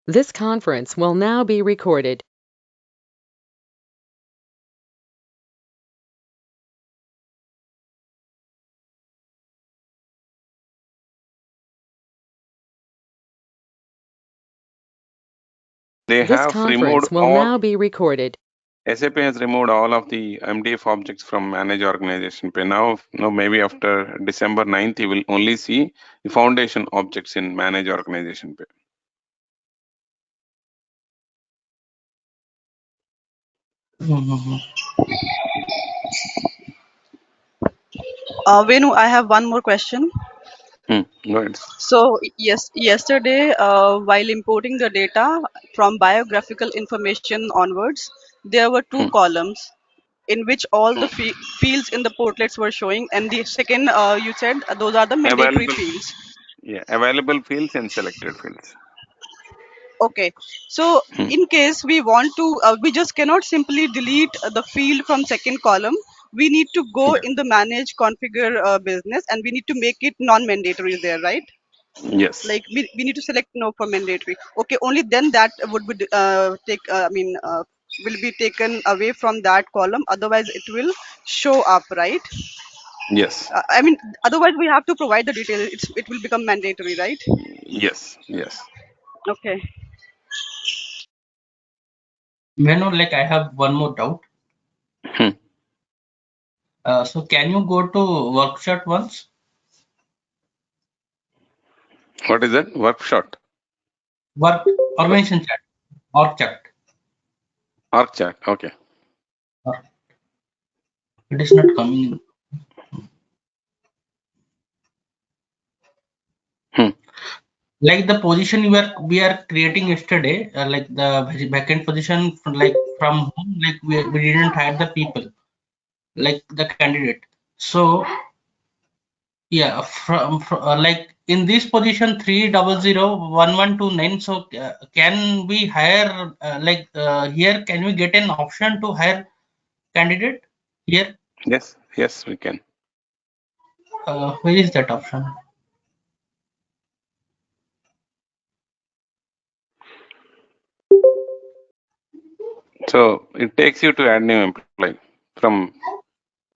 This conference will now be recorded. They This have removed conference will all. now be recorded. SAP has removed all of the MDF objects from manage organization pay. Now, maybe after December 9th, you will only see the foundation objects in manage organization pay. Venu, I have one more question. Go ahead. So yes, yesterday, while importing the data from biographical information onwards, there were two columns in which all the fields in the portlets were showing, and the second, you said those are the mandatory Available, fields. available fields and selected fields. Okay, so in case we want to, we just cannot simply delete the field from second column. We need to go Yeah. in the manage configure business, and we need to make it non-mandatory there, right? Yes. Like we need to select no for mandatory. Okay, only then that would be will be taken away from that column. Otherwise, it will show up, right? Yes. I mean, otherwise we have to provide the details. It will become mandatory, right? Yes. Yes. Okay. Manu, like I have one more doubt. So can you go to workshop once? What is that? Workshop. Work organization chat, org chat. Org chat. Okay. It is not coming. Like the position we are creating yesterday, like the backend position, like from whom, like we didn't hire the people, like the candidate. So yeah, like in this position 3001129. So can we hire here? Can we get an option to hire candidate here? Yes. Yes, we can. Where is that option? So it takes you to add new employee from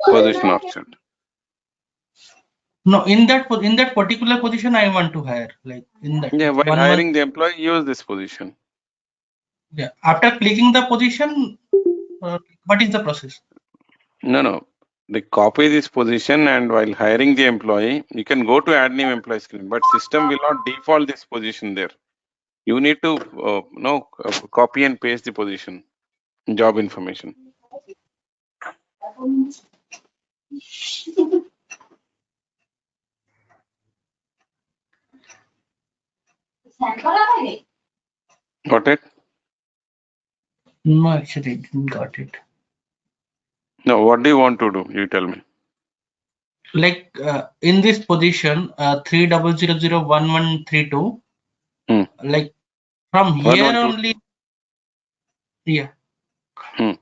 position org chat. No, in that particular position, I want to hire, like in that Yeah, while one hiring the employee, use this position. Yeah. After clicking the position, what is the process? No. They copy this position, and while hiring the employee, you can go to add new employee screen, but system will not default this position there. You need to copy and paste the position, job information. Got it? No, actually, didn't got it. No, what do you want to do? You tell me. Like in this position, 300011132. Like from here 112. only, yeah. Hmm.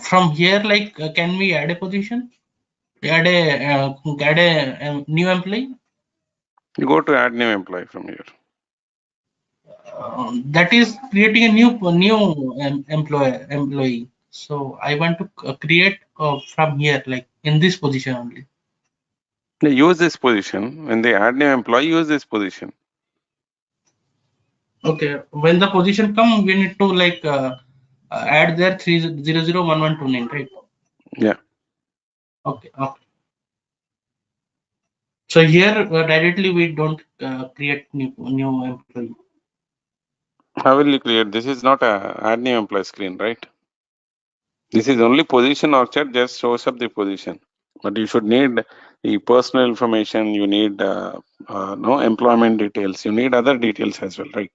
From here, like, can we add a position? Add a new employee. You go to add new employee from here. That is creating a new employee. So I want to create from here, like in this position only. They use this position. When they add new employee, use this position. Okay, when the position come, we need to like add there 3001129, right? Yeah. Okay. So here directly we don't create new employee. How will you create? This is not a add new employee screen, right? This is only position or chat, just shows up the position. But you should need the personal information. You need no employment details. You need other details as well, right?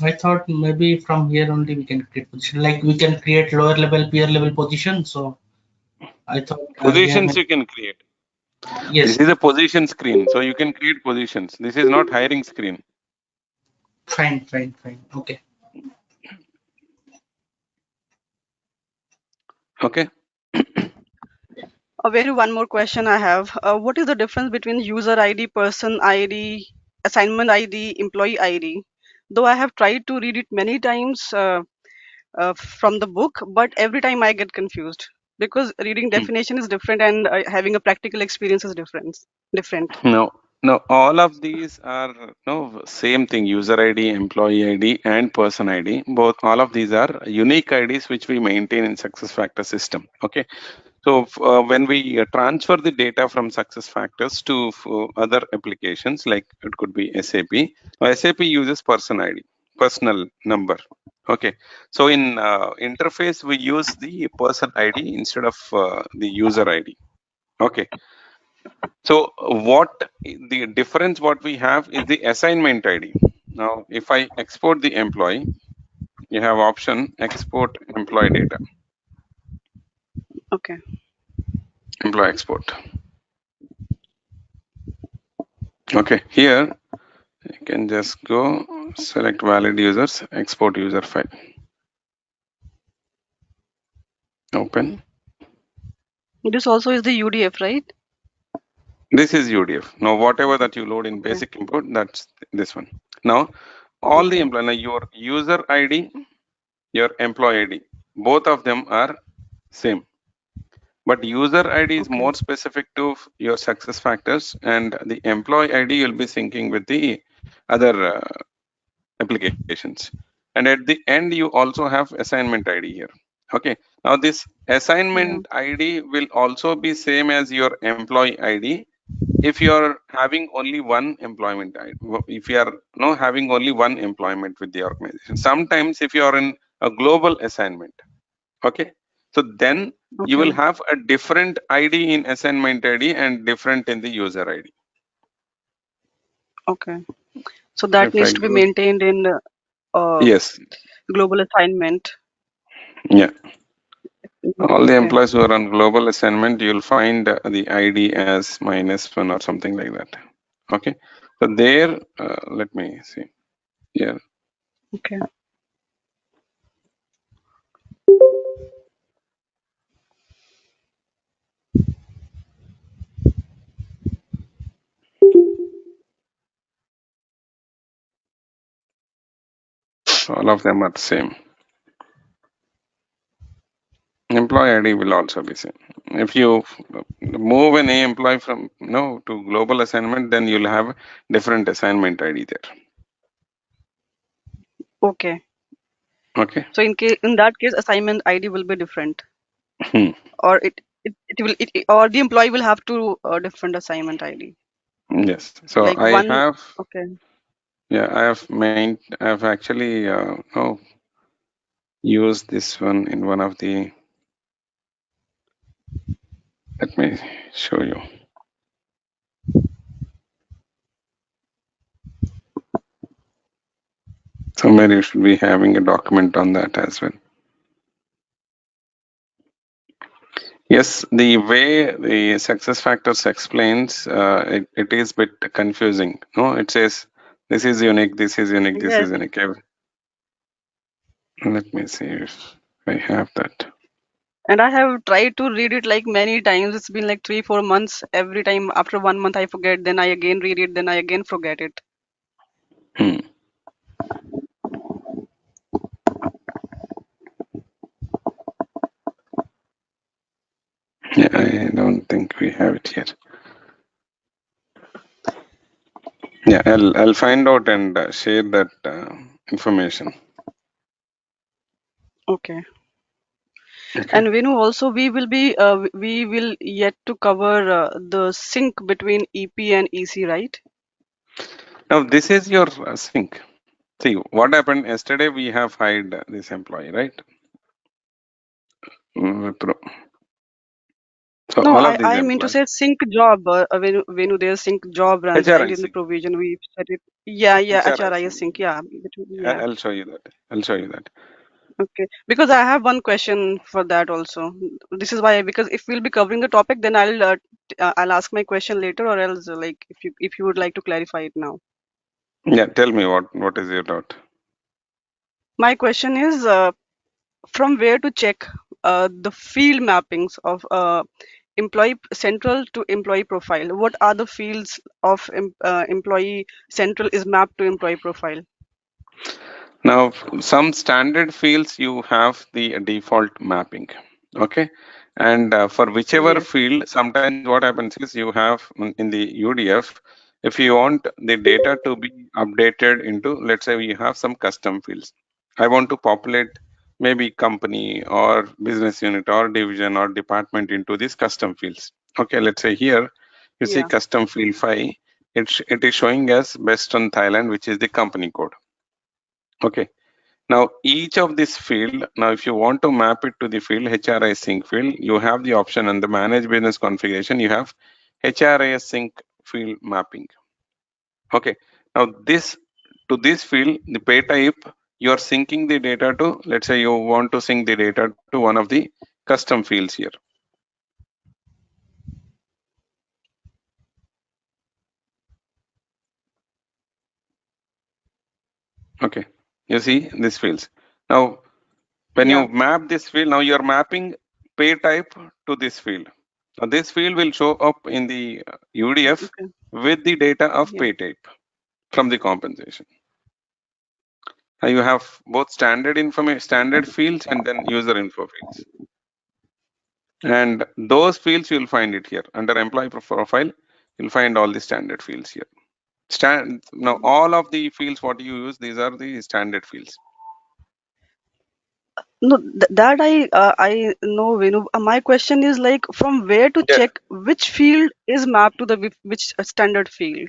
I thought maybe from here only we can create position. Like we can create lower level, peer level position. So I thought Positions you can create. Yes. This is a position screen, so you can create positions. This is not hiring screen. Fine. Okay. Okay. One more question I have. What is the difference between user ID, person ID, assignment ID, employee ID? though I have tried to read it many times from the book, but every time I get confused because reading definition is different and having a practical experience is different. No, no, all of these are no same thing. User ID, employee ID, and person ID. Both, all of these are unique IDs which we maintain in SuccessFactors system. Okay, so when we transfer the data from SuccessFactors to other applications, like it could be SAP. SAP uses person ID, personal number. Okay, so in interface we use the person ID instead of the user ID. Okay, so what the difference what we have is the assignment ID. Now, if I export the employee, you have option export employee data, Okay. employee export. Okay, here you can just go select valid users, export user file. Open. This also is the UDF, right? This is UDF. Now, whatever that you load in Okay. basic import, that's this one. Now, all the Okay. employee, now your user ID, your employee ID, both of them are same. But user ID is Okay. more specific to your success factors, and the employee ID you'll be syncing with the other applications. And at the end, you also have assignment ID here. Okay. Now this Yeah. assignment ID will also be same as your employee ID if you are having only one employment ID. If you are no having only one employment with the organization. Sometimes if you are in a global assignment, okay, so then you Okay. will have a different ID in assignment ID and different in the user ID. Okay. So So that if I needs to be go, maintained in yes, global assignment. yeah. All the Okay. employees who are on global assignment, you'll find the ID as -1 or something like that. Okay. So there, let me see. Yeah. Okay. So all of them are same. Employee ID will also be same. If you move an employee from no to global assignment, then you'll have different assignment ID there. Okay. Okay. So in that case, assignment ID will be different, Hmm. or or the employee will have to different assignment ID. Yes. So Like I one. have, Okay. yeah, I have actually used this one in one of the. Let me show you. Somewhere you should be having a document on that as well. Yes, the way the success factors explains, it is bit confusing. No, it says this is unique, this is unique, this Yes. is unique. Let me see if I have that. And I have tried to read it like many times. It's been like 3, 4 months. Every time after 1 month I forget, then I again read it, then I again forget it. Hmm. Yeah, I don't think we have it here. Yeah, I'll find out and share that information. Okay. Okay. And Venu, also we will yet to cover the sync between EP and EC, right? Now this is your sync. See what happened yesterday. We have hired this employee, right? Through. So No, all of these I mean to employees. say sync job. Venu, there's sync job runs right in the HRIC. provision. We set it. Yeah, yeah, HRIC. HRIS sync. Yeah, yeah. I'll show you that. I'll show you that. Okay, because I have one question for that also. This is why, because if we'll be covering the topic, then I'll ask my question later, or else like if you would like to clarify it now. Yeah, tell me what is your doubt? My question is from where to check the field mappings of employee central to employee profile. What are the fields of employee central is mapped to employee profile? Now, some standard fields you have the default mapping. Okay. And for whichever Yes. field, sometimes what happens is you have in the UDF, if you want the data to be updated into, let's say we have some custom fields. I want to populate maybe company or business unit or division or department into these custom fields. Okay, let's say here you see Yeah. custom field 5. It is showing us Western Thailand, which is the company code. Okay. Now, each of this field, now if you want to map it to the field HRIS sync field, you have the option on the manage business configuration, you have HRIS sync field mapping. Okay. Now to this field, the pay type, you are syncing the data to, let's say you want to sync the data to one of the custom fields here. Okay. You see these fields. Now, when Yeah. you map this field, now you are mapping pay type to this field. Now, this field will show up in the UDF Okay. with the data of Yeah. pay type from the compensation. Now you have both standard information, standard fields, and then user info fields. And those fields you'll find it here under employee profile. You'll find all the standard fields here. Now all of the fields what you use, these are the standard fields. No, that I know, Venu. My question is like from where to Yeah. check which field is mapped to the which standard field.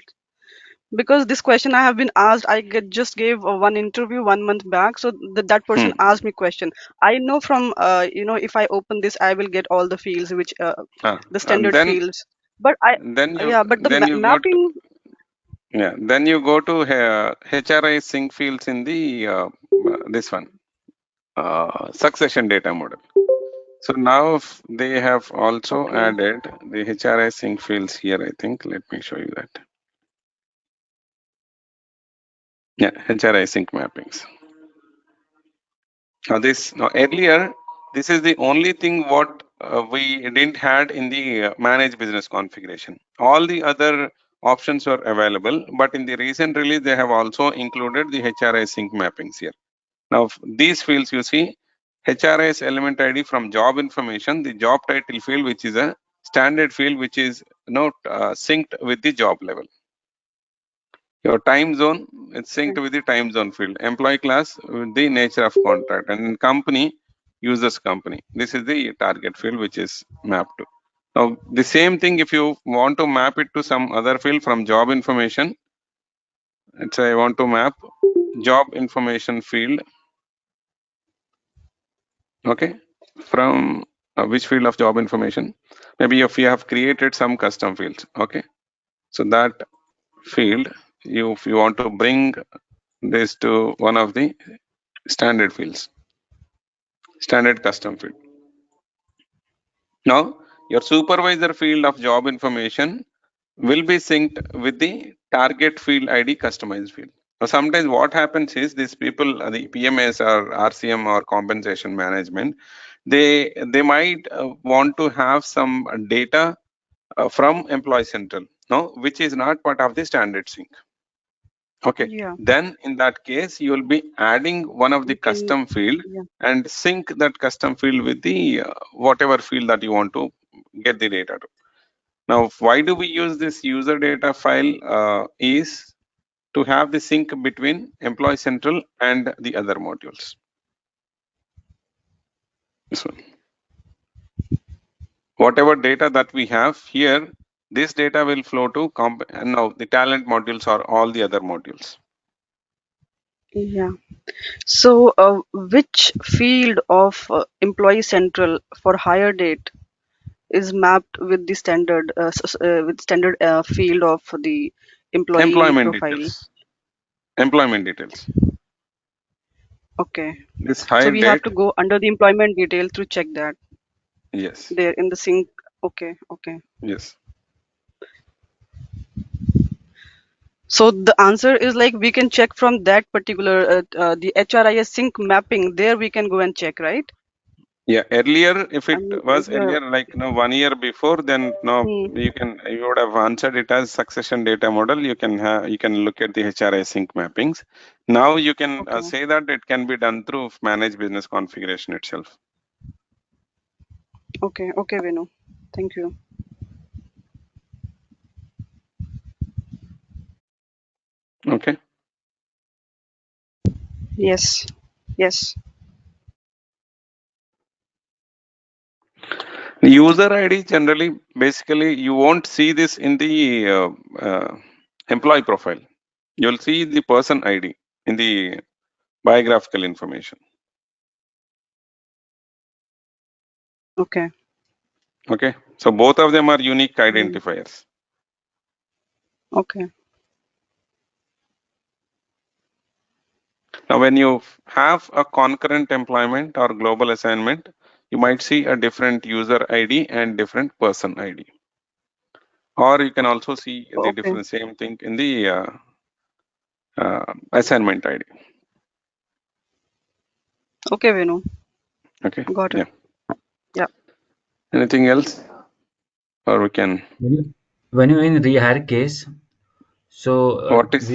Because this question I have been asked, just gave one interview 1 month back, so that person Hmm. asked me question. I know from if I open this, I will get all the fields which the And standard fields. But I yeah, but the then you go to mapping. then you go to HRI sync fields in the this one succession data model. So now they have also Okay. added the HRI sync fields here, I think. Let me show you that. Yeah, HRI sync mappings. Now earlier, this is the only thing what we didn't had in the manage business configuration. All the other options were available, but in the recent release, they have also included the HRI sync mappings here. Now, these fields you see, HRIS element ID from job information, the job title field, which is a standard field, which is not synced with the job level. Your time zone, it's synced with the time zone field. Employee class with the nature of contract, and company, users company. This is the target field which is mapped to. Now, the same thing if you want to map it to some other field from job information, let's say I want to map job information field. Okay, from which field of job information? Maybe if you have created some custom fields. Okay, so that field, if you want to bring this to one of the standard fields, standard custom field. Now, your supervisor field of job information will be synced with the target field ID customized field. Now, sometimes what happens is these people, the PMS or RCM or compensation management, they might want to have some data from Employee Central, no, which is not part of the standard sync. Okay, Yeah. then in that case, you will be adding one of the We can. custom field Yeah. and sync that custom field with the whatever field that you want to get the data to. Now, why do we use this user data file is to have the sync between Employee Central and the other modules. This one. Whatever data that we have here, this data will flow to now the talent modules or all the other modules. Yeah. So, which field of Employee Central for hire date is mapped with the standard field of the employee Employment profile? details. Employment details. Okay. This So hire we have date. to go under the employment detail to check that Yes. there in the sync. Okay. Okay. Yes. So the answer is like we can check from that particular the HRIS sync mapping. There we can go and check, right? Yeah, earlier, if it was Yeah. earlier, like 1 year before, then no, Hmm. you would have answered it as succession data model. You can look at the HRI sync mappings. Now you can Okay. say that it can be done through managed business configuration itself. Okay. Okay, Venu. Thank you. Okay. Yes. Yes. The user ID generally, basically, you won't see this in the employee profile. You'll see the person ID in the biographical information. Okay. Okay. So both of them are unique Hmm. identifiers. Okay. Now, when you have a concurrent employment or global assignment, you might see a different user ID and different person ID. Or you can also see the Okay. different same thing in the assignment ID. Okay, Venu. Okay. Got it. Yeah. Yeah. Anything else? Or we can. When you in rehire case, so What is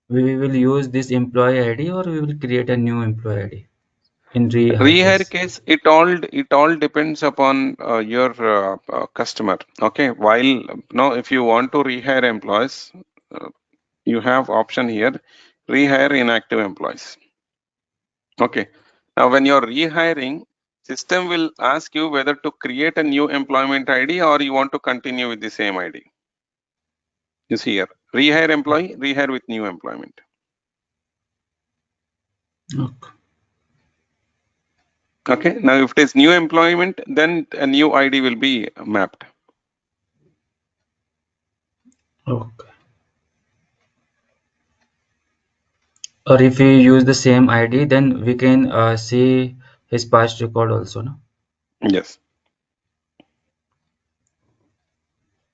we will use this employee ID or we will create a new employee ID in rehire rehire case. case? It all depends upon your customer. Okay. While if you want to rehire employees, you have option here, rehire inactive employees. Okay. Now, when you're rehiring, system will ask you whether to create a new employment ID or you want to continue with the same ID. You see here, rehire employee, rehire with new employment. Okay. Okay. Now, if it is new employment, then a new ID will be mapped. Okay. Or if we use the same ID, then we can see his past record also, no? Yes.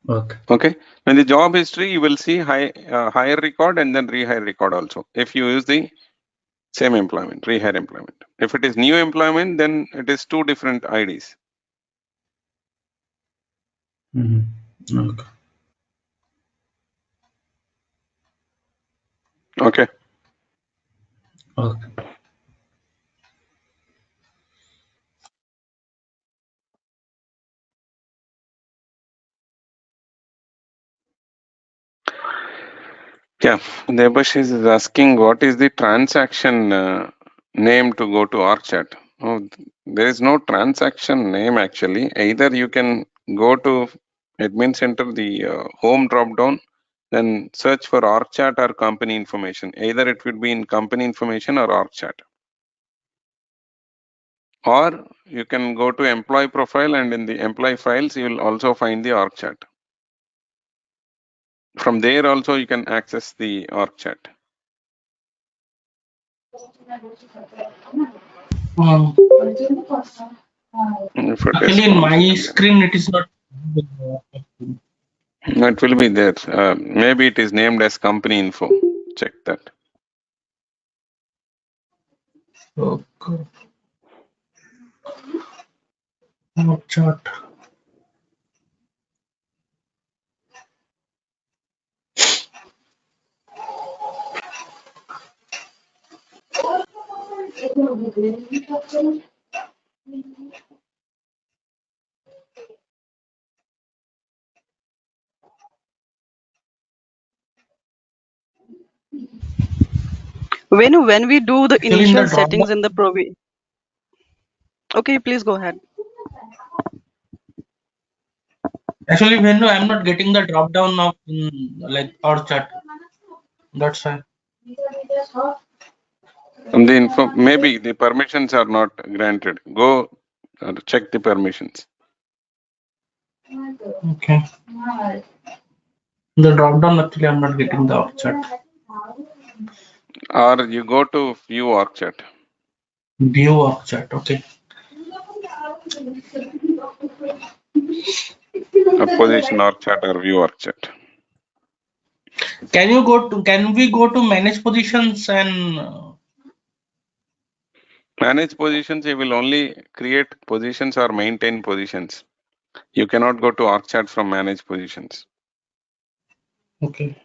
Okay. Okay. When the job history, you will see hire record and then rehire record also. If you use the same employment, rehire employment. If it is new employment, then it is two different IDs. Okay. Okay. Okay. Yeah, Debash is asking what is the transaction name to go to ArcChat. Oh, there is no transaction name actually. Either you can go to Admin Center, the home drop down, then search for ArcChat or company information. Either it would be in company information or ArcChat. Or you can go to employee profile and in the employee files, you will also find the ArcChat. From there also you can access the ArcChat. If it is Actually, in my configured. screen, it is not. No, it will be there. Maybe it is named as company info. Check that. Okay. No chart. When we do the Actually, in the initial drop settings down. in the okay, please go ahead. Actually, when I'm not getting the drop down of like our chat. That's why. The info, maybe the permissions are not granted. Go check the permissions. Okay. The drop down, actually, I'm not getting the org chart. Or you go to view org chat. View org chart. Okay. A position org chat or view org chat. Can we go to manage positions and Manage positions, you will only create positions or maintain positions. You cannot go to org chart from manage positions. Okay.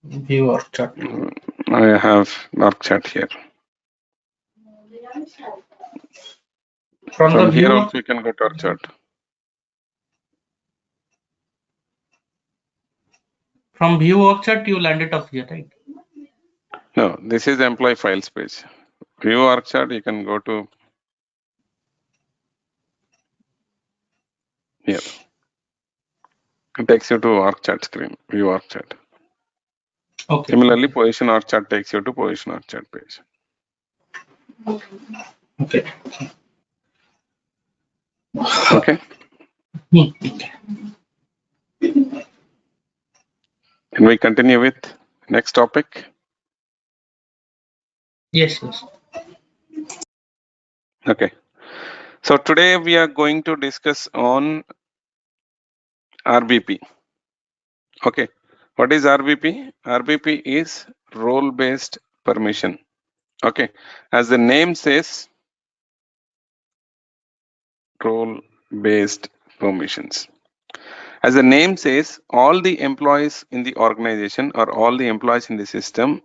View org chart. I have org chart here. From the From here view also you can go to org chart. from view org chart, you landed up here, right? No, this is employee files page. View org chart, you can go to here. It takes you to org chart screen, view org chart. Okay. Similarly, position org chart takes you to position org chart page. Okay. Okay. Okay. Can we continue with next topic? Yes, yes. Okay. So today we are going to discuss on RBP. Okay. What is RBP? RBP is role-based permission. Okay. As the name says, role-based permissions. As the name says, all the employees in the organization or all the employees in the system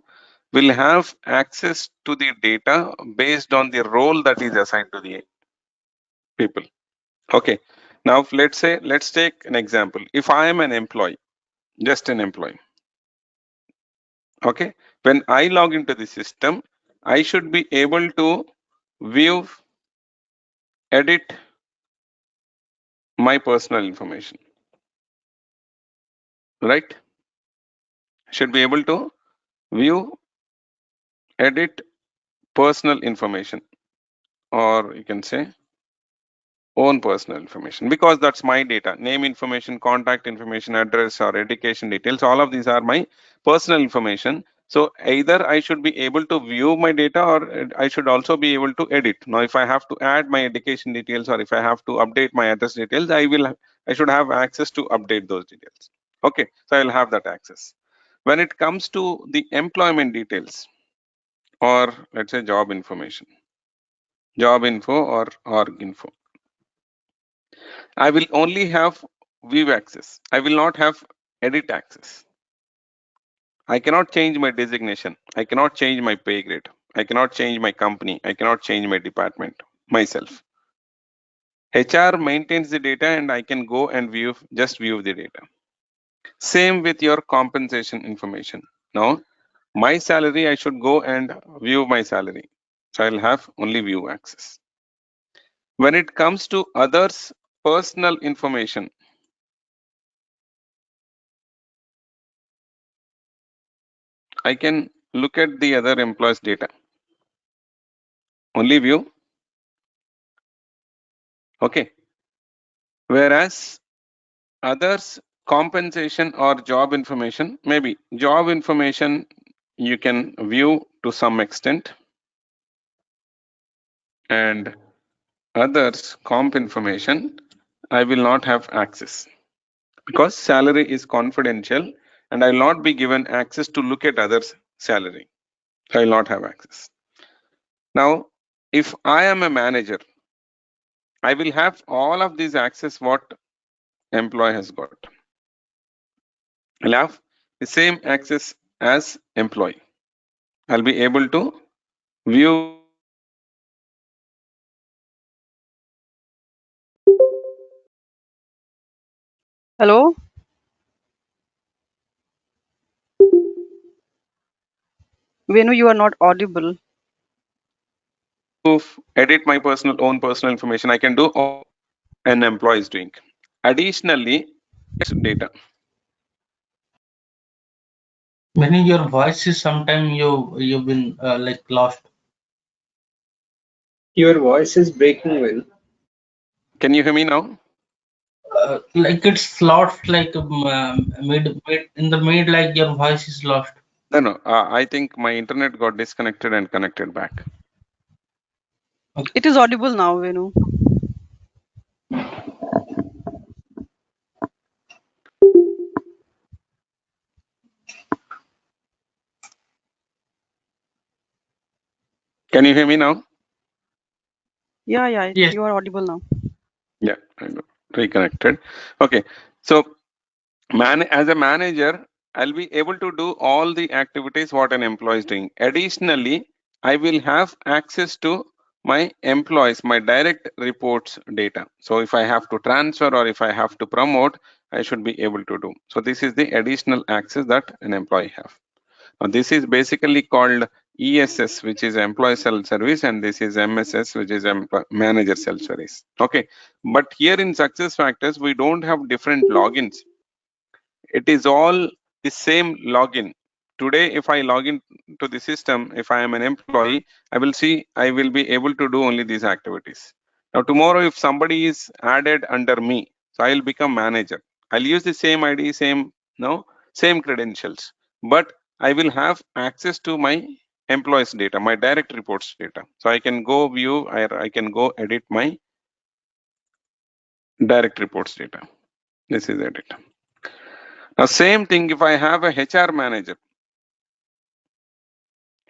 will have access to the data based on the role that is assigned to the people. Okay. Now let's take an example. If I am an employee, just an employee. Okay. When I log into the system, I should be able to view, edit my personal information. Right? Should be able to view, edit personal information, or you can say own personal information, because that's my data. Name information, contact information, address, or education details, all of these are my personal information. So either I should be able to view my data, or I should also be able to edit. Now if I have to add my education details, or if I have to update my address details, I should have access to update those details. Okay, so I'll have that access. When it comes to the employment details, or let's say job information, job info or org info, I will only have view access. I will not have edit access. I cannot change my designation. I cannot change my pay grade. I cannot change my company. I cannot change my department myself. HR maintains the data and I can go and just view the data. Same with your compensation information. Now, my salary, I should go and view my salary. So I'll have only view access. When it comes to others' personal information, I can look at the other employees' data. Only view. Okay. Whereas others compensation or job information, maybe job information you can view to some extent, and others comp information I will not have access, because salary is confidential and I will not be given access to look at others' salary. I will not have access. Now, if I am a manager, I will have all of these access what employee has got. I'll have the same access as employee. I'll be able to view. Hello? Venu, you are not audible. Edit my own personal information. I can do all an employee is doing. Additionally, data. When your voice is sometime you've been like lost. Your voice is breaking, Will. Can you hear me now? Like it's lost, like mid in the mid, like your voice is lost. No. I think my internet got disconnected and connected back. Okay. It is audible now, Venu. Can you hear me now? Yeah, Yes. you are audible now. Yeah, I got reconnected. Okay, so as a manager, I'll be able to do all the activities what an employee is doing. Additionally, I will have access to my employees, my direct reports data. So if I have to transfer or if I have to promote, I should be able to do. So this is the additional access that an employee have. Now this is basically called ESS, which is employee self-service, and this is MSS, which is manager self-service. Okay, but here in SuccessFactors, we don't have different logins. It is all the same login. Today, if I log in to the system, if I am an employee, I will see I will be able to do only these activities. Now, tomorrow, if somebody is added under me, so I'll become manager. I'll use the same ID, same credentials, but I will have access to my employees data, my direct reports data. So I can go view, I can go edit my direct reports data. This is edit. Now, same thing if I have a HR manager.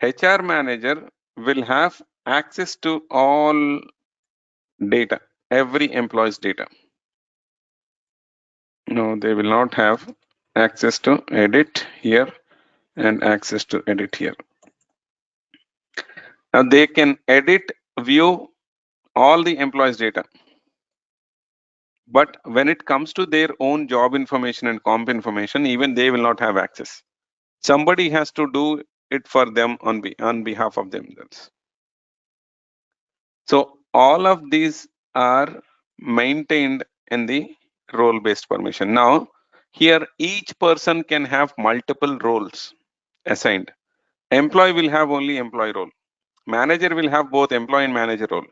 HR manager will have access to all data, every employee's data. No, they will not have access to edit here and access to edit here. Now they can edit, view all the employees' data. But when it comes to their own job information and comp information, even they will not have access. Somebody has to do it for them on behalf of themselves. So all of these are maintained in the role-based permission. Now, here each person can have multiple roles assigned. Employee will have only employee role. Manager will have both employee and manager role.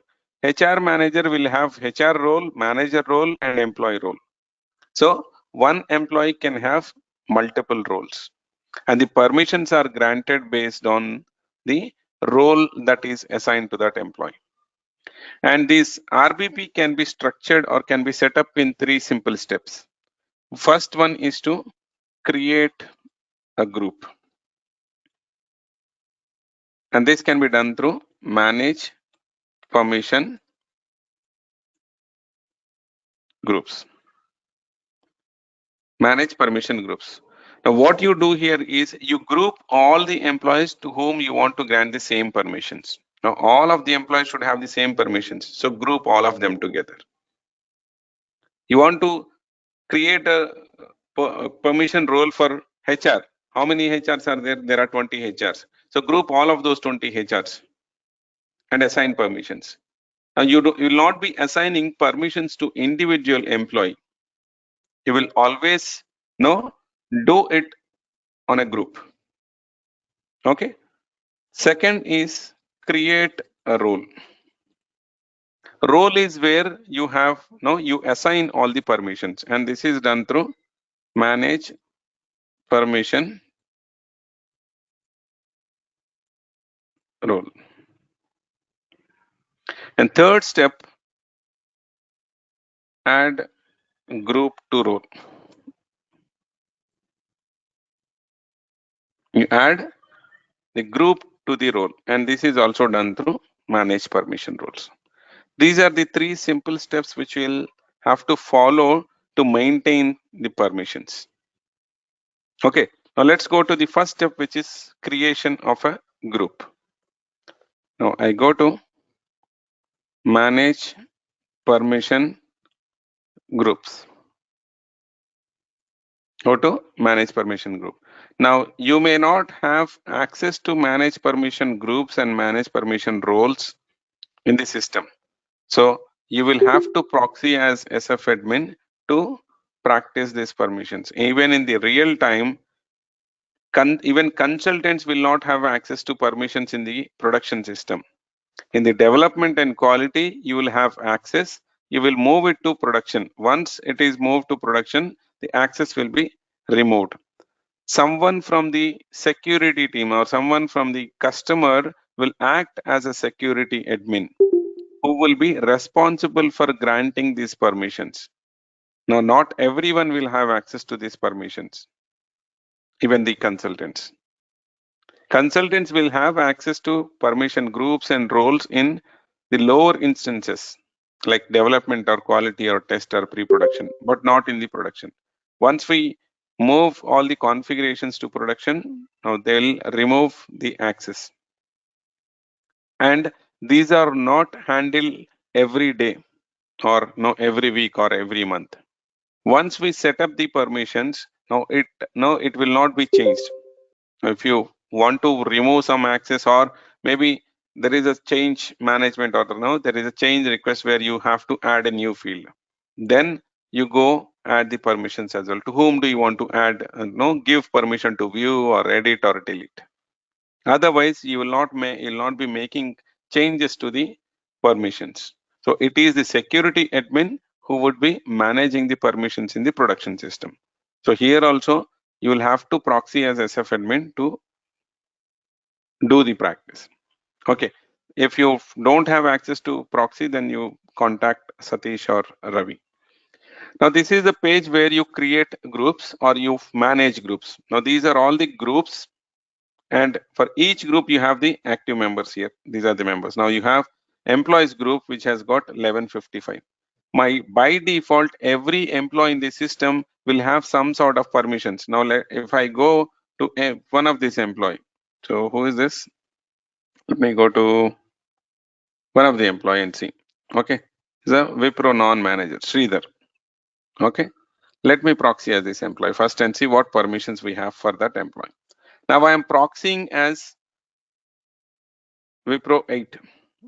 HR manager will have HR role, manager role, and employee role. So one employee can have multiple roles, and the permissions are granted based on the role that is assigned to that employee. And this RBP can be structured or can be set up in 3 simple steps. First one is to create a group. And this can be done through manage permission groups. Manage permission groups. Now what you do here is you group all the employees to whom you want to grant the same permissions. Now all of the employees should have the same permissions. So group all of them together. You want to create a permission role for HR. How many HRs are there? There are 20 HRs. So group all of those 20 HRs and assign permissions. Now you will not be assigning permissions to individual employee. You will always do it on a group. Okay. Second is create a role. Role is where you have you assign all the permissions, and this is done through manage permission role. And third step, add group to role. You add the group to the role, and this is also done through manage permission roles. These are the 3 simple steps which we'll have to follow to maintain the permissions. Okay, now let's go to the first step, which is creation of a group. Now I go to manage permission groups. Go to manage permission group. Now you may not have access to manage permission groups and manage permission roles in the system. So you will have to proxy as SF admin to practice these permissions. Even in the real time, even consultants will not have access to permissions in the production system. In the development and quality, you will have access. You will move it to production. Once it is moved to production, the access will be removed. Someone from the security team or someone from the customer will act as a security admin who will be responsible for granting these permissions. Now, not everyone will have access to these permissions, even the consultants. Consultants will have access to permission groups and roles in the lower instances like development or quality or test or pre-production, but not in the production. Once we move all the configurations to production, now they'll remove the access. And these are not handled every day or no every week or every month. Once we set up the permissions, now it will not be changed. If you want to remove some access, or maybe there is a change management or no, there is a change request where you have to add a new field, then you go add the permissions as well. To whom do you want to add? Give permission to view or edit or delete. Otherwise, you will not be making changes to the permissions. So it is the security admin who would be managing the permissions in the production system. So here also you will have to proxy as SF admin to do the practice. Okay. If you don't have access to proxy, then you contact Satish or Ravi. Now this is the page where you create groups or you manage groups. Now these are all the groups, and for each group you have the active members here. These are the members. Now you have employees group which has got 1155. By default, every employee in the system will have some sort of permissions. Now if I go to one of this employee, so who is this? Let me go to one of the employee and see. Okay, the Wipro non-manager Sridhar. Okay, let me proxy as this employee first and see what permissions we have for that employee. Now I am proxying as Wipro 8,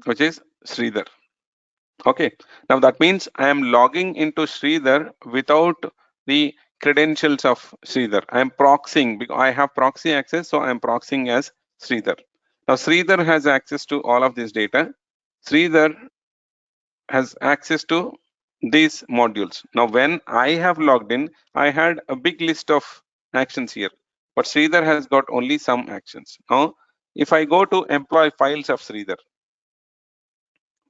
which is Sridhar. Okay, now that means I am logging into Sridhar without the credentials of Sridhar. I am proxying because I have proxy access, so I am proxying as Sridhar. Now Sridhar has access to all of this data. Sridhar has access to these modules. Now when I have logged in, I had a big list of actions here, but Sridhar has got only some actions. Now if I go to employee files of Sridhar,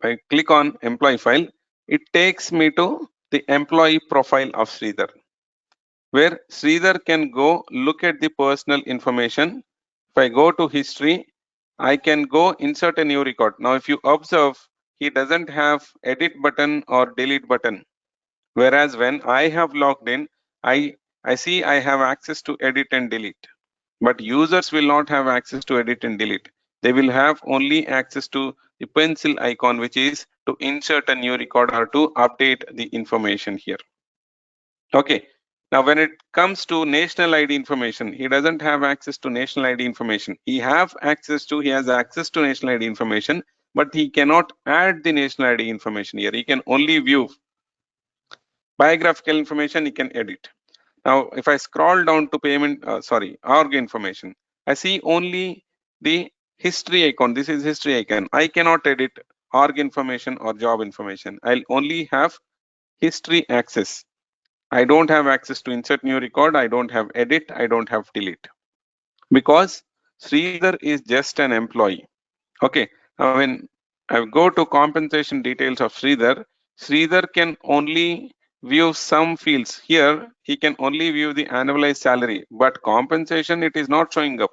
I click on employee file, it takes me to the employee profile of Sridhar, where Sridhar can go look at the personal information. If I go to history, I can go insert a new record. Now, if you observe, he doesn't have edit button or delete button. Whereas when I have logged in, I see I have access to edit and delete. But users will not have access to edit and delete. They will have only access to the pencil icon, which is to insert a new record or to update the information here. Okay. Now, when it comes to national ID information, he doesn't have access to national ID information. He has access to national ID information, but he cannot add the national ID information here. He can only view biographical information. He can edit. Now, if I scroll down to org information, I see only the history icon. This is history icon. I cannot edit org information or job information. I'll only have history access. I don't have access to insert new record. I don't have edit. I don't have delete. Because Sridhar is just an employee. Okay. Now, when I go to compensation details of Sridhar, Sridhar can only view some fields. Here, he can only view the annualized salary, but compensation, it is not showing up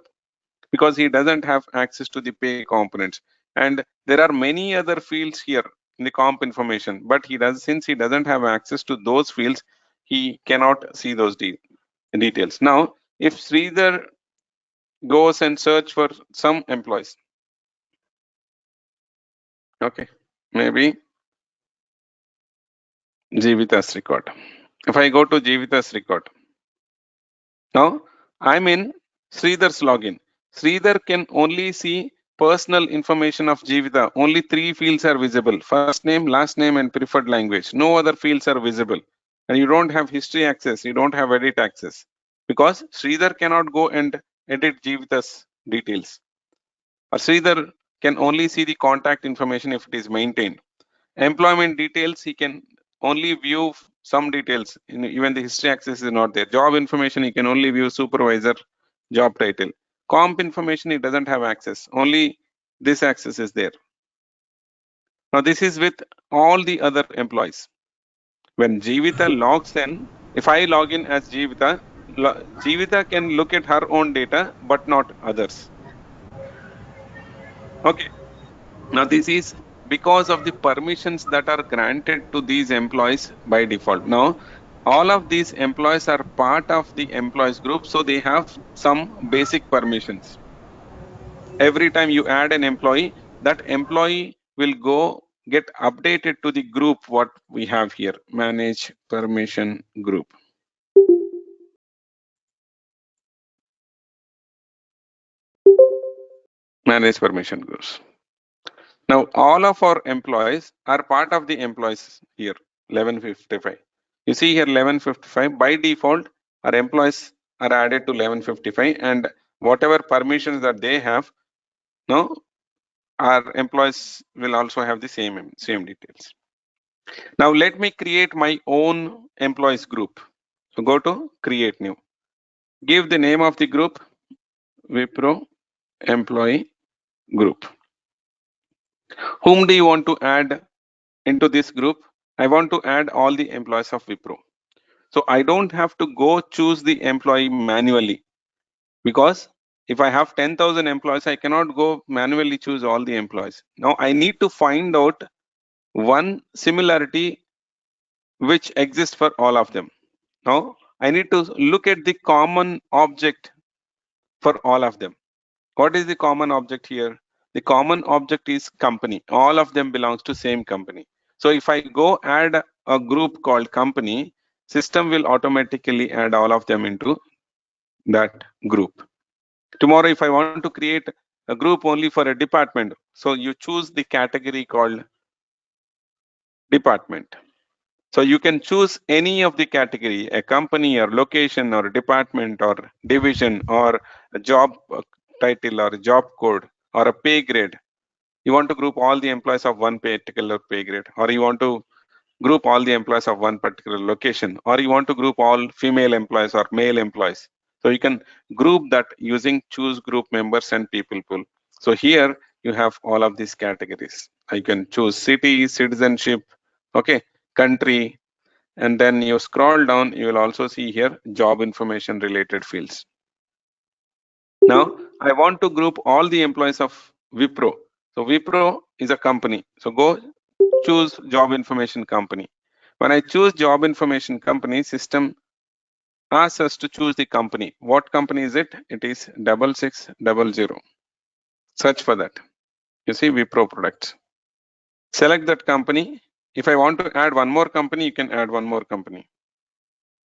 because he doesn't have access to the pay components. And there are many other fields here in the comp information, but since he doesn't have access to those fields, he cannot see those details. Now, if Sridhar goes and search for some employees, okay, maybe Jeevita's record. If I go to Jeevita's record, now I'm in Sridhar's login. Sridhar can only see personal information of Jeevita. Only 3 fields are visible: first name, last name, and preferred language. No other fields are visible. And you don't have history access. You don't have edit access because Sridhar cannot go and edit Jeevita's details. Or Sridhar can only see the contact information if it is maintained. Employment details, he can only view some details. Even the history access is not there. Job information, he can only view supervisor, job title. Comp information, he doesn't have access. Only this access is there. Now this is with all the other employees. When Jeevita logs in, if I log in as Jeevita, Jeevita can look at her own data, but not others. Okay. Now this is because of the permissions that are granted to these employees by default. Now all of these employees are part of the employees group, so they have some basic permissions. Every time you add an employee, that employee will go get updated to the group what we have here, manage permission group. Manage permission groups. Now all of our employees are part of the employees here, 1155. You see here 1155 by default our employees are added to 1155, and whatever permissions that they have, now our employees will also have the same details. Now let me create my own employees group. So go to create new. Give the name of the group Wipro employee group. Whom do you want to add into this group? I want to add all the employees of Wipro. So I don't have to go choose the employee manually, because if I have 10,000 employees, I cannot go manually choose all the employees. Now I need to find out one similarity which exists for all of them. Now I need to look at the common object for all of them. What is the common object here? The common object is company. All of them belongs to same company. So if I go add a group called company, system will automatically add all of them into that group. Tomorrow, if I want to create a group only for a department, so you choose the category called department. So you can choose any of the category, a company or location or department or division or a job title or a job code or a pay grade. You want to group all the employees of one particular pay grade, or you want to group all the employees of one particular location, or you want to group all female employees or male employees. So you can group that using choose group members and people pool. So here you have all of these categories. I can choose city, citizenship, okay, country, and then you scroll down, you will also see here job information related fields. Now I want to group all the employees of Wipro. So Wipro is a company. So go choose job information company. When I choose job information company, system asks us to choose the company. What company is it? It is 6600. Search for that. You see Wipro products. Select that company. If I want to add one more company, you can add one more company.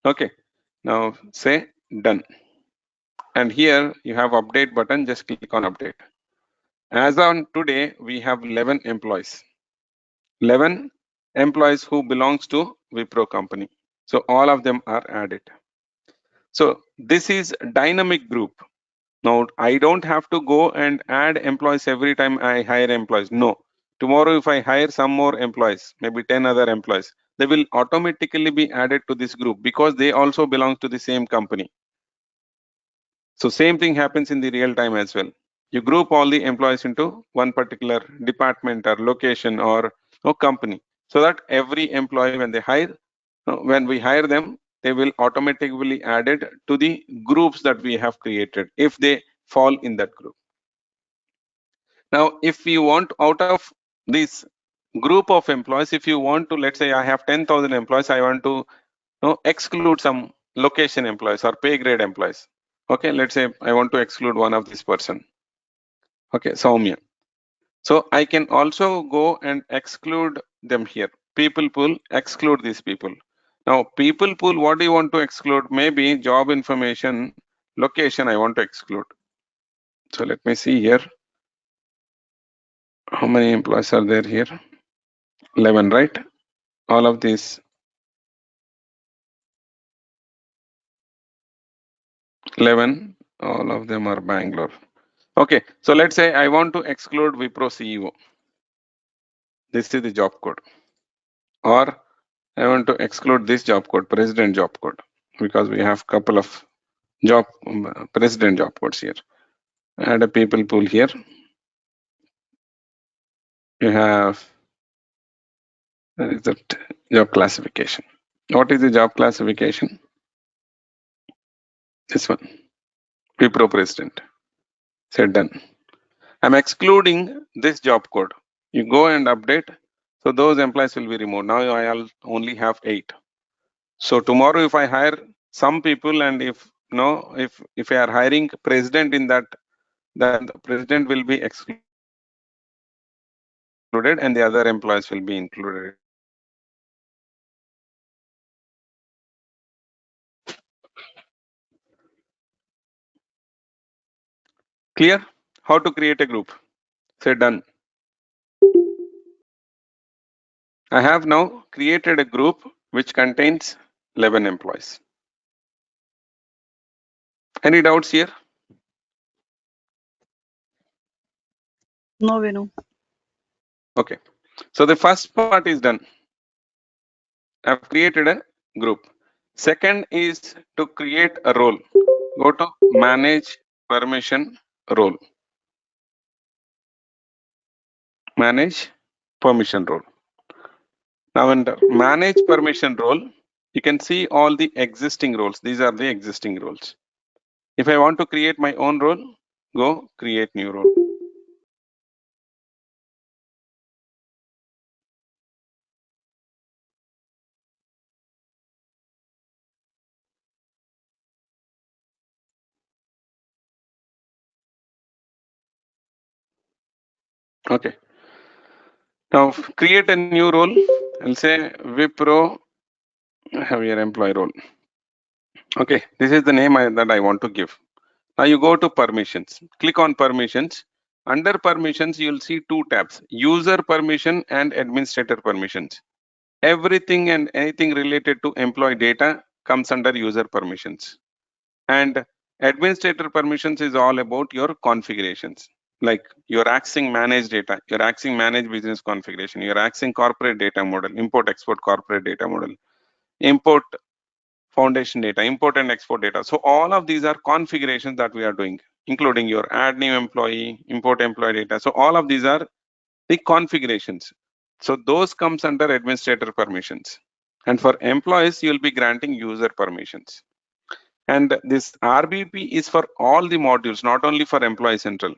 Okay. Now say done. And here you have update button. Just click on update. As on today, we have 11 employees. 11 employees who belongs to Wipro company. So all of them are added. So this is dynamic group. Now I don't have to go and add employees every time I hire employees. No. Tomorrow if I hire some more employees, maybe 10 other employees, they will automatically be added to this group because they also belong to the same company. So same thing happens in the real time as well. You group all the employees into one particular department or location or company, so that every employee when we hire them, they will automatically added to the groups that we have created if they fall in that group. Now, if we want out of this group of employees, if you want to, let's say I have 10,000 employees, I want to exclude some location employees or pay grade employees. Okay, let's say I want to exclude one of this person. Okay, Soumya. So I can also go and exclude them here. People pool, exclude these people. Now, people pool, what do you want to exclude? Maybe job information, location I want to exclude. So let me see here. How many employees are there here? 11, right? All of these 11, all of them are Bangalore. Okay, so let's say I want to exclude Wipro CEO. This is the job code. Or I want to exclude this job code, president job code, because we have couple of president job codes here. Add a people pool here. You have the job classification. What is the job classification? This one, Wipro president. Say done. I'm excluding this job code. You go and update. So those employees will be removed. Now I'll only have 8. So tomorrow if I hire some people, and if I are hiring president in that, then the president will be excluded and the other employees will be included. Clear? How to create a group? Say done. I have now created a group which contains 11 employees. Any doubts here? No, Venu. Okay. So the first part is done. I've created a group. Second is to create a role. Go to manage permission role. Manage permission role. Now under manage permission role, you can see all the existing roles. These are the existing roles. If I want to create my own role, go create new role. Okay. Now create a new role. I'll say Wipro have your employee role. Okay, this is the name that I want to give. Now you go to permissions. Click on permissions. Under permissions, you'll see 2 tabs: user permission and administrator permissions. Everything and anything related to employee data comes under user permissions. And administrator permissions is all about your configurations. Like you're accessing managed data, you're accessing managed business configuration, you're accessing corporate data model, import export corporate data model, import foundation data, import and export data. So all of these are configurations that we are doing, including your add new employee, import employee data. So all of these are the configurations. So those comes under administrator permissions. And for employees, you will be granting user permissions. And this RBP is for all the modules, not only for Employee Central.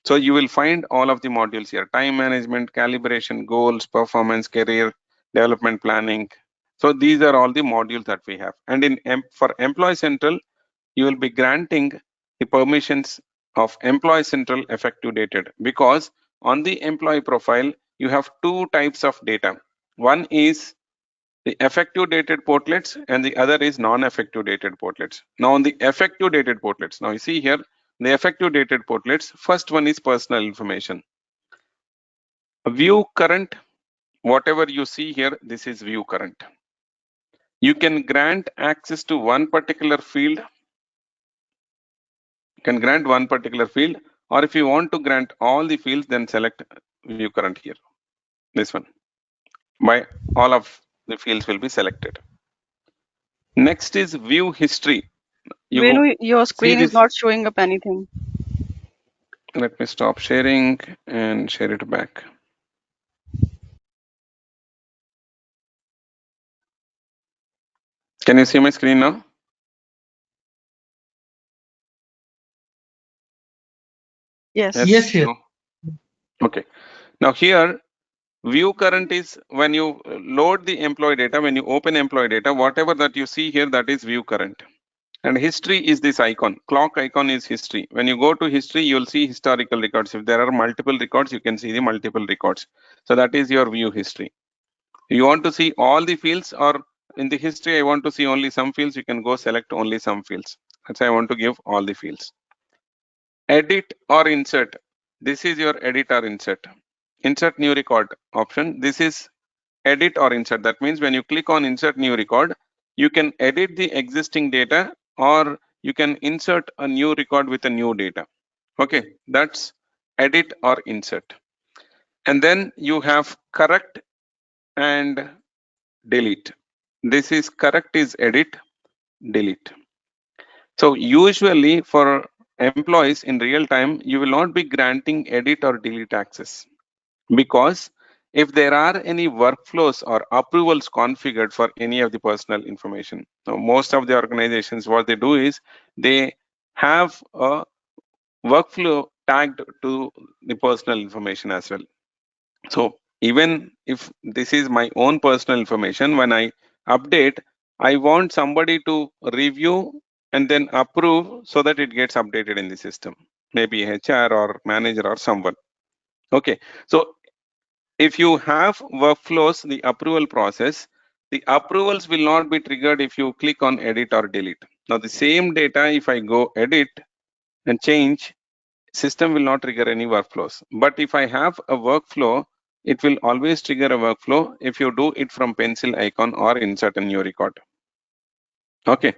So you will find all of the modules here: time management, calibration, goals, performance, career, development planning. So these are all the modules that we have. And for Employee Central, you will be granting the permissions of Employee Central effective dated, because on the employee profile, you have 2 types of data. One is the effective dated portlets and the other is non-effective dated portlets. Now on the effective dated portlets, now you see here, the effective dated portlets, first one is personal information. View current, whatever you see here, this is view current. You can grant access to one particular field, or if you want to grant all the fields, then select view current here. This one. By all of the fields will be selected. Next is view history. Venu, your See screen is this. not showing up anything. Let me stop sharing and share it back. Can you see my screen now? Yes. Yes, yes. No? Okay. Now here, view current is when you load the employee data, when you open employee data, whatever that you see here, that is view current. And history is this icon. Clock icon is history. When you go to history, you'll see historical records. If there are multiple records, you can see the multiple records. So that is your view history. If you want to see all the fields, or in the history, I want to see only some fields, you can go select only some fields. That's why I want to give all the fields. Edit or insert. This is your edit or insert. Insert new record option. This is edit or insert. That means when you click on insert new record, you can edit the existing data or you can insert a new record with a new data. Okay, that's edit or insert. And then you have correct and delete. This is correct is edit, delete. So usually for employees in real time, you will not be granting edit or delete access, because if there are any workflows or approvals configured for any of the personal information, now most of the organizations, what they do is they have a workflow tagged to the personal information as well. So even if this is my own personal information, when I update, I want somebody to review and then approve so that it gets updated in the system, maybe HR or manager or someone. Okay, so if you have workflows, the approval process, the approvals will not be triggered if you click on edit or delete. Now the same data, if I go edit and change, system will not trigger any workflows. But if I have a workflow, it will always trigger a workflow if you do it from pencil icon or insert a new record. Okay.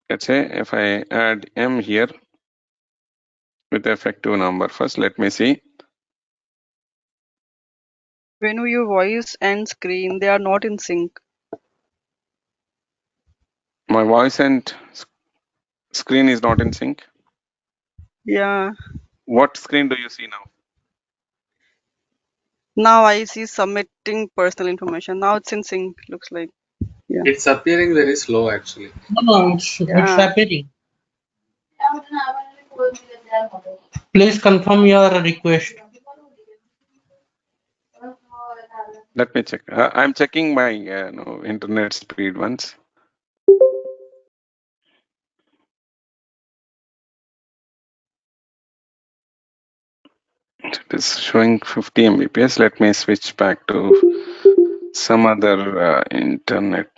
Let's say if I add M here with effective number first, let me see. When your voice and screen, they are not in sync. My voice and screen is not in sync. Yeah. What screen do you see now? Now I see submitting personal information. Now it's in sync, looks like. Yeah. It's appearing very slow actually. No, it's Yeah. appearing. Please confirm your request. Let me check. I'm checking my internet speed once. It is showing 50 Mbps. Let me switch back to some other internet.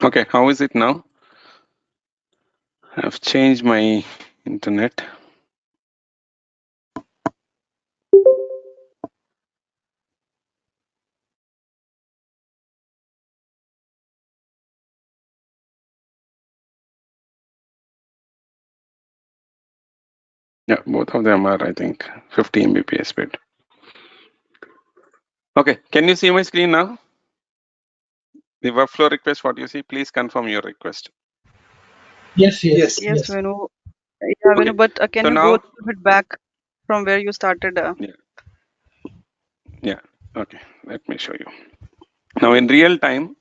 Okay, how is it now? I've changed my internet. Yeah, both of them are, I think, 50 Mbps speed. Okay, can you see my screen now? The workflow request, what you see, please confirm your request. Yes, Yes. Yes, Venu. Yeah, Venu, Okay. but can So you now, go a bit back from where you started? yeah, okay, let me show you. Now in real time,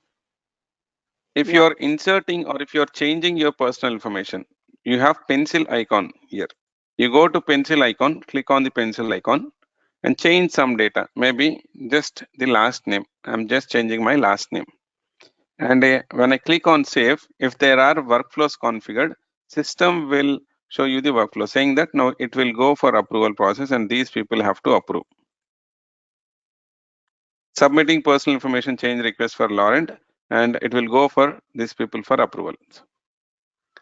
if Yeah. you're inserting or if you're changing your personal information, you have pencil icon here. You go to pencil icon, click on the pencil icon and change some data, maybe just the last name. I'm just changing my last name. And when I click on save, if there are workflows configured, system will show you the workflow saying that now it will go for approval process and these people have to approve. Submitting personal information change request for Laurent and it will go for these people for approval.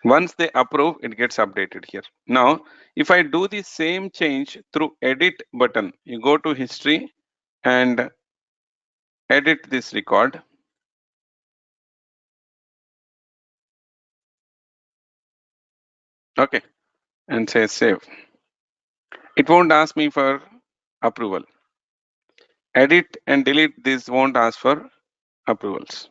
Once they approve, it gets updated here. Now, if I do the same change through edit button, you go to history and edit this record. Okay, and say save. It won't ask me for approval. Edit and delete this won't ask for approvals.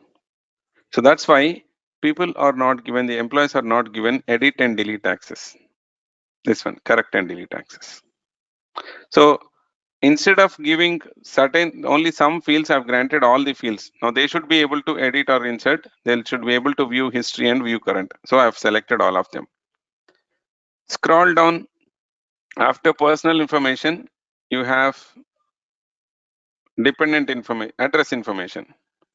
So that's why people are not given, the employees are not given edit and delete access. This one, correct and delete access. So instead of giving certain, only some fields, I've granted all the fields. Now they should be able to edit or insert. They should be able to view history and view current. So I've selected all of them. Scroll down. After personal information, you have dependent information, address information.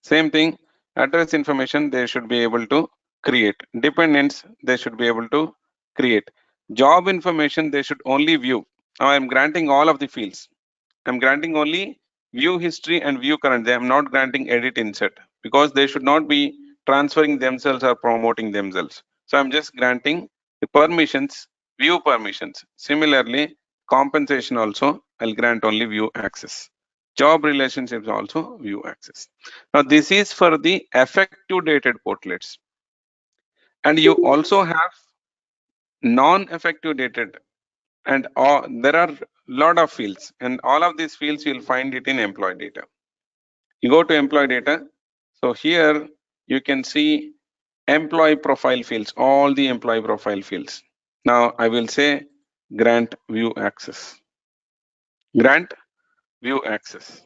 Same thing, address information, they should be able to create. Dependents, they should be able to create. Job information, they should only view. Now I'm granting all of the fields. I'm granting only view history and view current. I'm not granting edit insert because they should not be transferring themselves or promoting themselves. So I'm just granting the permissions, view permissions. Similarly, compensation also, I'll grant only view access. Job relationships also view access. Now this is for the effective dated portlets. And you also have non-effective dated and there are lot of fields and all of these fields you'll find it in employee data. You go to employee data. So here you can see employee profile fields, all the employee profile fields. Now I will say grant view access. Grant view access.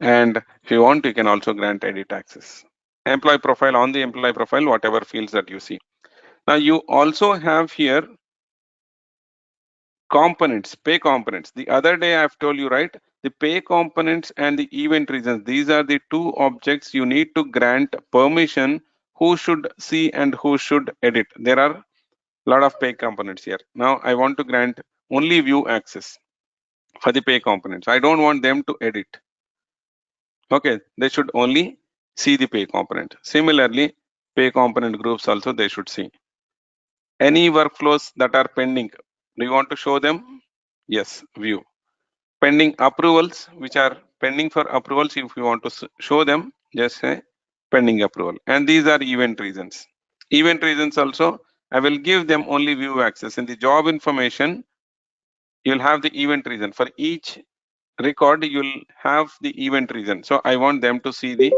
And if you want, you can also grant edit access. Employee profile, on the employee profile, whatever fields that you see. Now you also have here components, pay components. The other day I've told you, right? The pay components and the event reasons. These are the two objects you need to grant permission who should see and who should edit. There are a lot of pay components here. Now I want to grant only view access for the pay components. I don't want them to edit. Okay, they should only see the pay component. Similarly, pay component groups also they should see. Any workflows that are pending, do you want to show them? Yes, view. Pending approvals, which are pending for approvals, if you want to show them, just say pending approval. And these are event reasons. Event reasons also, I will give them only view access. In the job information, you'll have the event reason. For each record, you'll have the event reason. So I want them to see the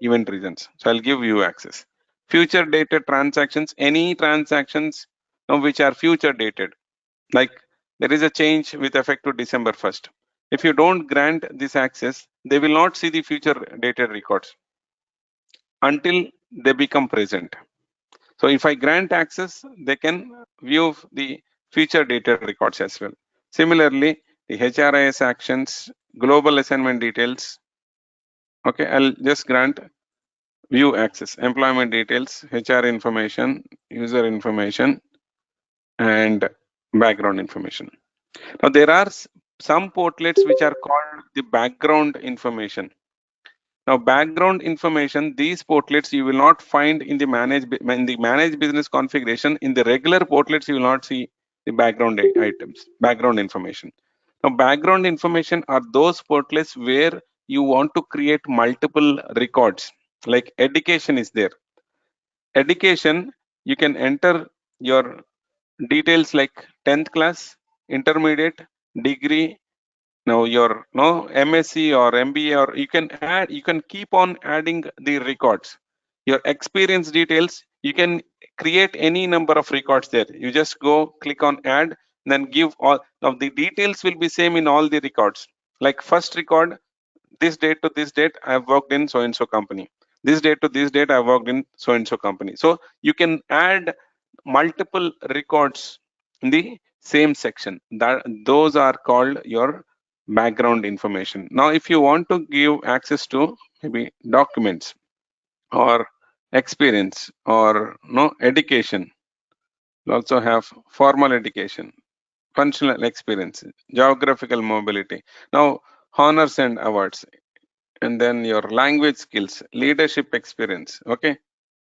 event reasons. So I'll give view access. Future dated transactions, any transactions which are future dated, like there is a change with effect to December 1st. If you don't grant this access, they will not see the future dated records until they become present. So if I grant access, they can view the future dated records as well. Similarly, the HRIS actions, global assignment details. Okay, I'll just grant view access, employment details, HR information, user information, and background information. Now there are some portlets which are called the background information. Now background information, these portlets you will not find in the manage business configuration. In the regular portlets you will not see the background items, background information. Now background information are those portlets where you want to create multiple records, like education is there. Education, you can enter your details like 10th class, intermediate, degree, now your MSc or MBA, or you can keep on adding the records. Your experience details, you can create any number of records there. You just go click on add, then give all. Now the details will be same in all the records. Like first record, this date to this date I have worked in so and so company. This date to this date I have worked in so and so company. So you can add multiple records in the same section. Those are called your background information. Now if you want to give access to maybe documents or experience or education, you also have formal education, functional experience, geographical mobility. Now honors and awards, and then your language skills, leadership experience, okay,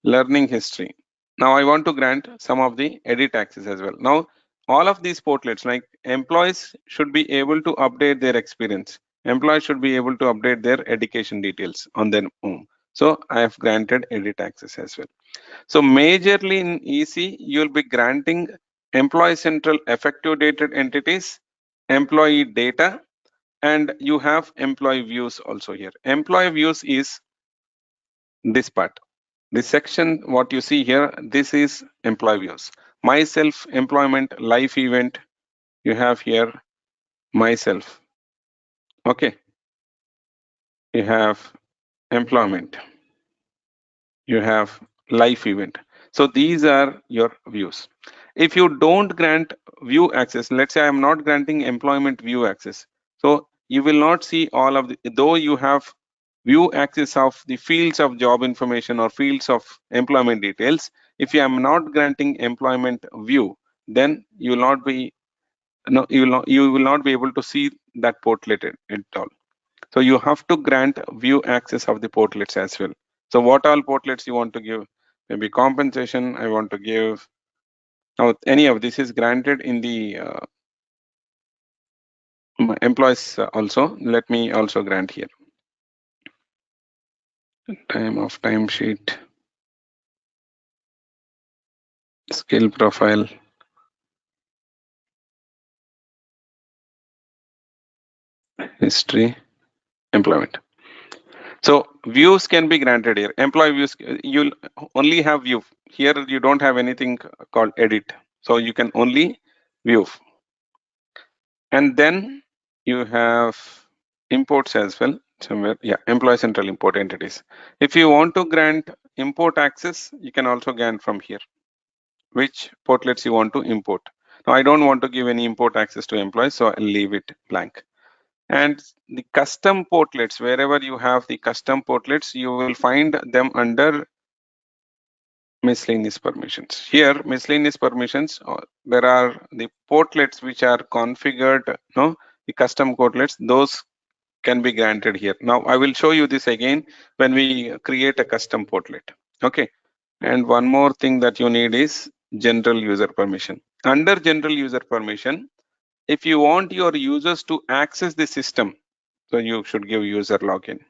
learning history. Now I want to grant some of the edit access as well. Now all of these portlets, like employees should be able to update their experience. Employees should be able to update their education details on their own. So I have granted edit access as well. So majorly in EC, you'll be granting Employee Central effective dated entities, employee data, and you have employee views also here. Employee views is this part. This section, what you see here, this is employee views. Myself, employment, life event, you have here myself. Okay. You have employment. You have life event. So these are your views. If you don't grant view access, let's say I'm not granting employment view access. So you will not see all of the, though you have view access of the fields of job information or fields of employment details. If you am not granting employment view, then you will not be you will not be able to see that portlet at all. So you have to grant view access of the portlets as well. So what all portlets you want to give? Maybe compensation I want to give. Now any of this is granted in the employees also. Let me also grant here. Time of timesheet, skill profile, history, employment. So views can be granted here. Employee views, you'll only have view. Here you don't have anything called edit. So you can only view. And then you have imports as well. Somewhere, yeah, Employee Central import entities. If you want to grant import access, you can also grant from here. Which portlets you want to import. Now I don't want to give any import access to employees, so I'll leave it blank. And the custom portlets, wherever you have the custom portlets, you will find them under miscellaneous permissions. Here, miscellaneous permissions, there are the portlets which are configured, no, the custom portlets, those can be granted here. Now, I will show you this again when we create a custom portlet. Okay. And one more thing that you need is general user permission. Under general user permission, if you want your users to access the system, so you should give user login.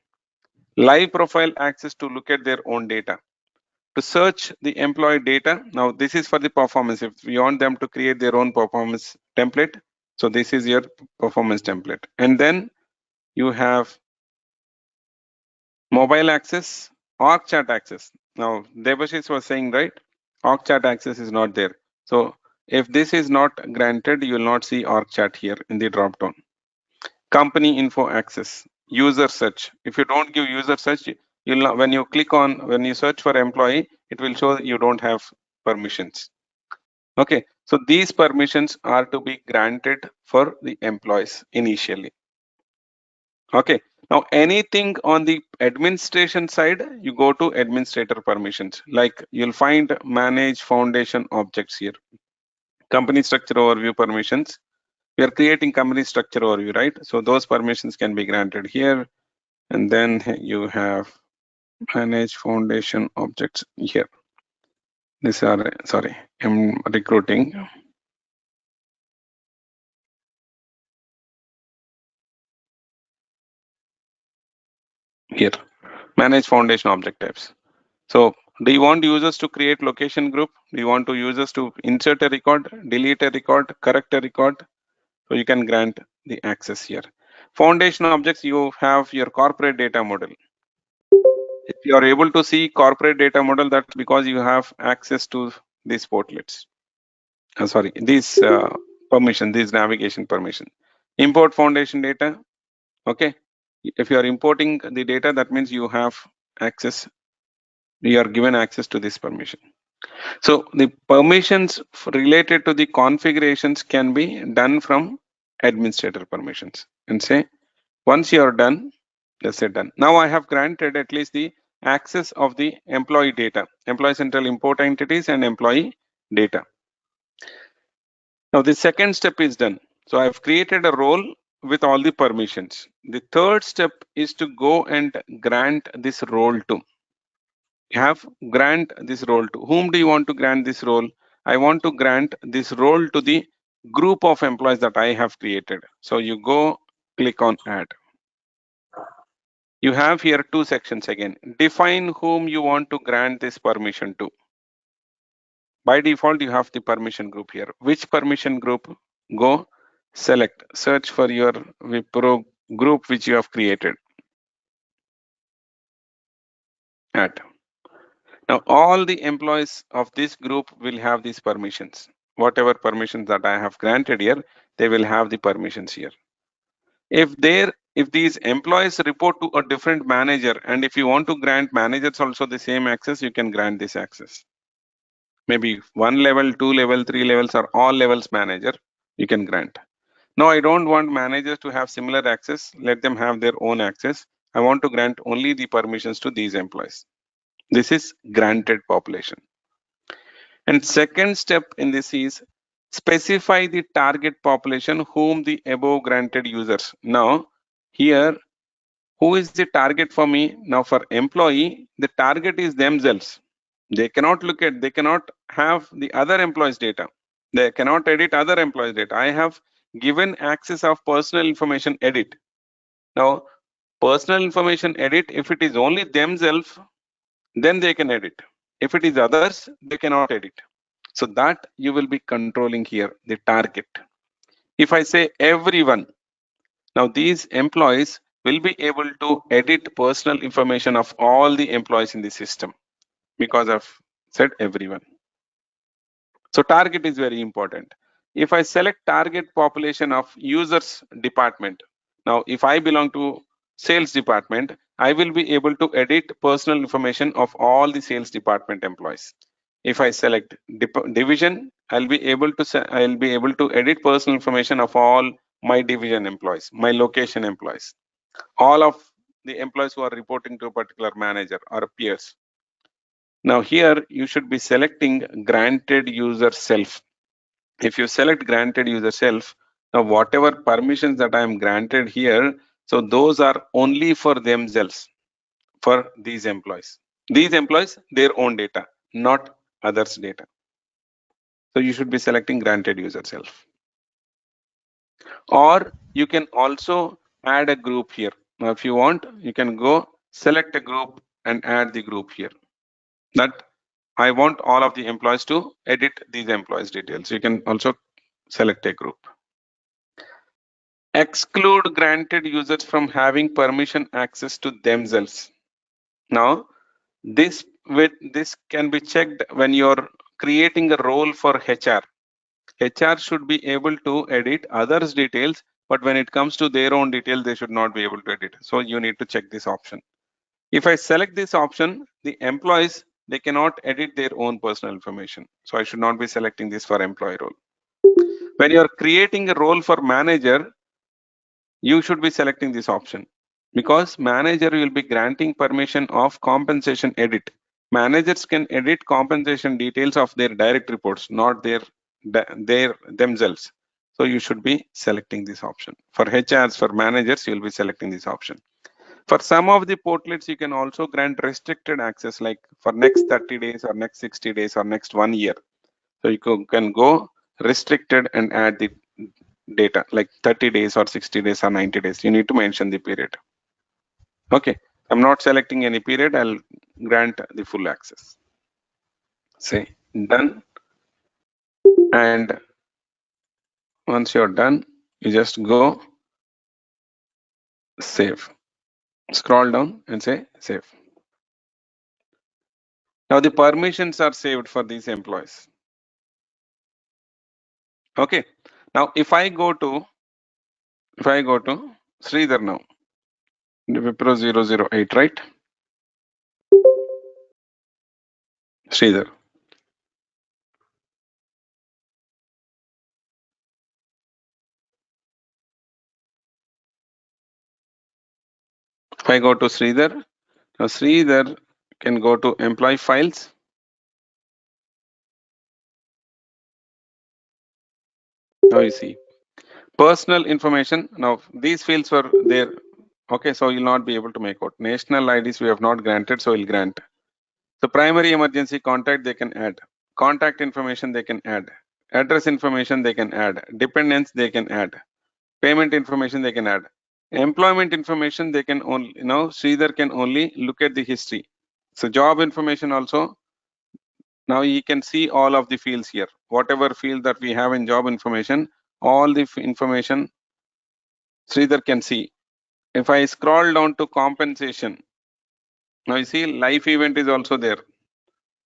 Live profile access to look at their own data. To search the employee data, now this is for the performance. If you want them to create their own performance template, so this is your performance template. And then you have mobile access, org chat access. Now, Debashish was saying, right, org chat access is not there. So if this is not granted, you will not see org chat here in the drop down. Company info access, user search. If you don't give user search, you'll not, when you click on, when you search for employee, it will show you don't have permissions. Okay, so these permissions are to be granted for the employees initially. Okay, now anything on the administration side, you go to administrator permissions. Like you'll find manage foundation objects here. Company structure overview permissions. We are creating company structure overview, right? So those permissions can be granted here. And then you have manage foundation objects here. These are, sorry, I'm recruiting. Here, manage foundation object types. So do you want users to create location group? Do you want to users to insert a record, delete a record, correct a record? So you can grant the access here. Foundation objects, you have your corporate data model. If you are able to see corporate data model, that's because you have access to these portlets. Sorry, these permission, these navigation permission. Import foundation data. Okay. If you are importing the data, that means you have access. You are given access to this permission. So the permissions related to the configurations can be done from administrator permissions. And say, once you are done, let's say done. Now I have granted at least the access of the employee data, employee central import entities and employee data. Now the second step is done. So I've created a role with all the permissions. The third step is to go and grant this role to. You have grant this role to. Whom do you want to grant this role? I want to grant this role to the group of employees that I have created. So you go click on add. You have here two sections again. Define whom you want to grant this permission to. By default, you have the permission group here. Which permission group? Go select, search for your Wipro group which you have created. Add. Now, all the employees of this group will have these permissions. Whatever permissions that I have granted here, they will have the permissions here. If these employees report to a different manager, and if you want to grant managers also the same access, you can grant this access. Maybe 1 level, 2 level, 3 levels, or all levels manager, you can grant. No, I don't want managers to have similar access. Let them have their own access. I want to grant only the permissions to these employees. This is granted population. And second step in this is specify the target population whom the above granted users. Now, here, who is the target for me? Now, for employee, the target is themselves. They cannot they cannot have the other employees' data. They cannot edit other employees' data. I have given access of personal information edit. Now, personal information edit, if it is only themselves, then they can edit. If it is others, they cannot edit. So that you will be controlling here, the target. If I say everyone, now these employees will be able to edit personal information of all the employees in the system because I've said everyone. So target is very important. If I select target population of users department, now if I belong to sales department, I will be able to edit personal information of all the sales department employees. If I select division, I'll be able to edit personal information of all my division employees, my location employees, all of the employees who are reporting to a particular manager or peers. Now here you should be selecting granted user self. If you select granted user self, now whatever permissions that I am granted here, so those are only for themselves, for these employees. These employees, their own data, not others' data. So you should be selecting granted user self. Or you can also add a group here. Now if you want, you can go select a group and add the group here. That I want all of the employees to edit these employees details. You can also select a group. Exclude granted users from having permission access to themselves. Now, this can be checked when you're creating a role for HR. HR should be able to edit others' details, but when it comes to their own details, they should not be able to edit. So you need to check this option. If I select this option, the employees, they cannot edit their own personal information. So I should not be selecting this for employee role. When you're creating a role for manager, you should be selecting this option because manager will be granting permission of compensation edit. Managers can edit compensation details of their direct reports, not their themselves. So you should be selecting this option. For HRs, for managers, you'll be selecting this option. For some of the portlets, you can also grant restricted access, like for next 30 days or next 60 days or next 1 year. So you can go restricted and add the data like 30 days or 60 days or 90 days. You need to mention the period. Okay, I'm not selecting any period. I'll grant the full access. Say done. And once you're done, you just go save. Scroll down and say save. Now the permissions are saved for these employees. Okay. Now if I go to Sridhar now, the Wipro 008, right? Sridhar. If I go to Sridhar, now Sridhar can go to employee files. Now you see personal information. Now these fields were there. Okay, so you'll not be able to make out. National IDs we have not granted, so we'll grant. So primary emergency contact they can add. Contact information they can add. Address information they can add. Dependents they can add. Payment information they can add. Employment information they can only, Sridhar can only look at the history. So job information also, now you can see all of the fields here. Whatever field that we have in job information, all the information Sridhar can see. If I scroll down to compensation, now you see life event is also there.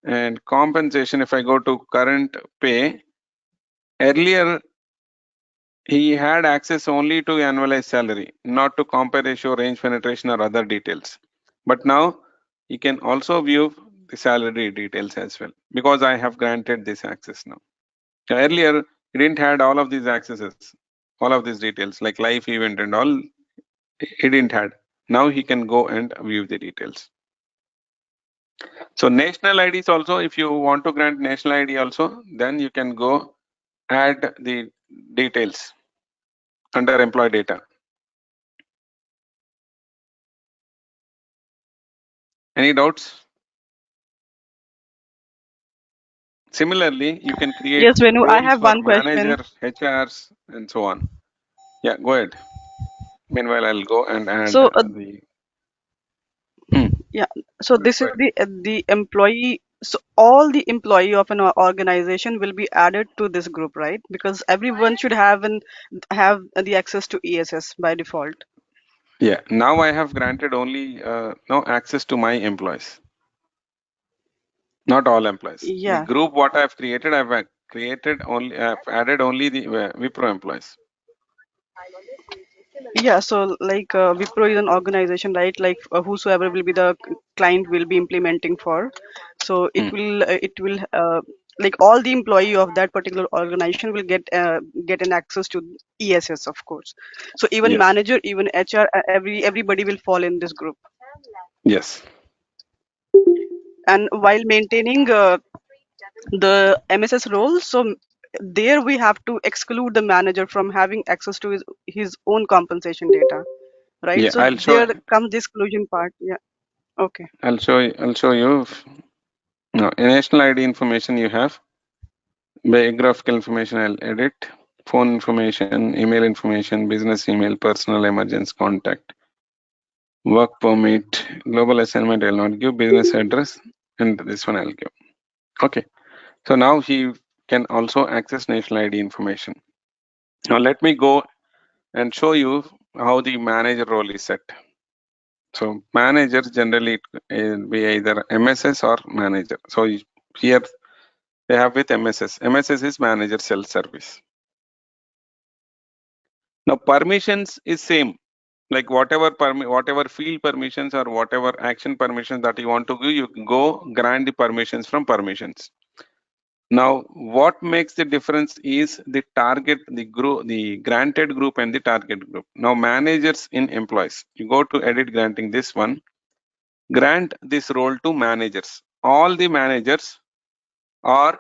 And compensation, if I go to current pay, earlier he had access only to annualized salary, not to compare ratio, range penetration or other details. But now he can also view the salary details as well because I have granted this access now. Earlier, he didn't had all of these accesses, all of these details like life event and all, he didn't had. Now he can go and view the details. So national IDs also, if you want to grant national ID also, then you can go add the details under employee data. Any doubts? Similarly, you can create Yes, Venu, I roles have for one question. managers, HRs, and so on. Yeah, go ahead. Meanwhile, I'll go and add So, the. Hmm. yeah, so this Go is ahead. the employee. So all the employee of an organization will be added to this group, right? Because everyone should have the access to ESS by default. Yeah, now I have granted only no access to my employees, not all employees. The Yeah, group what I have created, created only, I've added only the Wipro employees. yeah. So like Wipro is an organization, right? Like whosoever will be the client will be implementing for. So it will like all the employee of that particular organization will get an access to ESS, of course. So even Yes, manager, even HR, everybody will fall in this group. yes. And while maintaining the MSS role, so there we have to exclude the manager from having access to his own compensation data, right? Yeah, So there comes this exclusion part. Yeah. Okay. I'll show you. I'll show you. No, national ID information you have. Biographical information I'll edit. Phone information, email information, business email, personal emergency contact, work permit, global assignment I'll not give, business address, and this one I'll give. Okay. So now he can also access national ID information. Now let me go and show you how the manager role is set. So managers generally it be either MSS or manager. So here they have with MSS. MSS is manager self-service. Now permissions is same. Like whatever field permissions or whatever action permissions that you want to give, you go grant the permissions from permissions. Now, what makes the difference is the target, the group, the granted group and the target group. Now, managers in employees, you go to edit granting this one, grant this role to managers. All the managers or